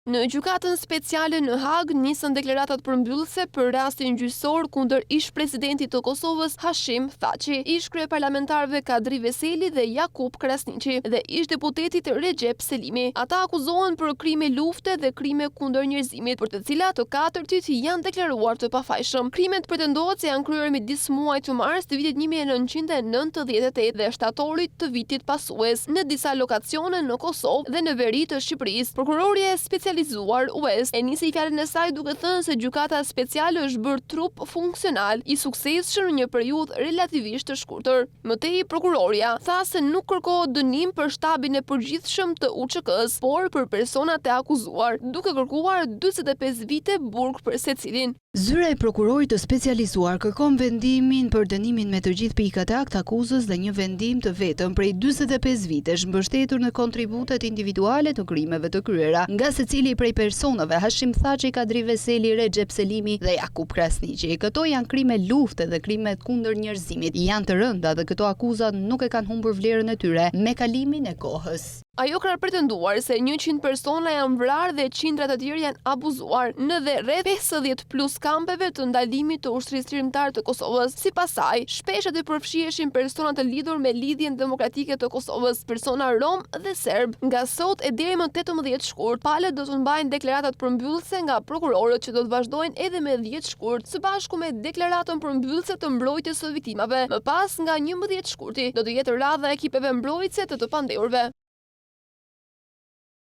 Në gjykatën speciale në Hag nisën deklaratat përmbyllëse për rastin gjyqësor kundër ish-presidentit të Kosovës Hashim Thaçi, ish-kryeparlamentarëve Kadri Veseli dhe Jakub Krasniqi dhe ish-deputetit Recep Selimi. Ata akuzohen për krime lufte dhe krime kundër njerëzimit, për të cilat të katërtit janë deklaruar të pafajshëm. Krimet pretendohet se janë kryer midis muajit të mars të vitit 1998 dhe shtatorit të vitit pasues në disa lokasione në Kosovë dhe në veri të Shqipërisë. Prokuroria specializuar West e nisi fjalën e saj duke thënë se gjykata speciale është bërë trup funksional i suksesshëm në një periudhë relativisht të shkurtër. Më tej, prokuroria tha se nuk kërkohet dënim për shtabin e përgjithshëm të UÇK-s, por për personat e akuzuar, duke kërkuar 45 vite burg për secilin. Zyra e prokurorit të specializuar kërkon vendimin për dënimin me të gjithë pikat e akt akuzës dhe një vendim të vetëm prej 45 vitesh mbështetur në kontributet individuale të krimeve të kryera nga secili prej personave Hashim Thaçi, Kadri Veseli, Recep Selimi dhe Jakub Krasniqi. Këto janë krime lufte dhe krimet kundër njerëzimit. Janë të rënda dhe këto akuzat nuk e kanë humbur vlerën e tyre me kalimin e kohës. Ajo ka pretenduar se 100 persona janë vrarë dhe qindrat e tjerë janë abuzuar në dhe rreth 50 plus kampeve të ndalimit të ushtrisë shqiptare të Kosovës. Sipas saj, shpesh aty përfshiheshin persona të lidhur me lidhjen demokratike të Kosovës, persona rom dhe serb. Nga sot e deri më 18 shkurt, palët do të mbajnë deklaratat përmbyllëse nga prokurorët që do të vazhdojnë edhe me 10 shkurt, së bashku me deklaratën përmbyllëse të mbrojtjes së viktimave. Më pas nga 11 shkurti do të jetë radha e ekipeve mbrojtëse të pandehurve.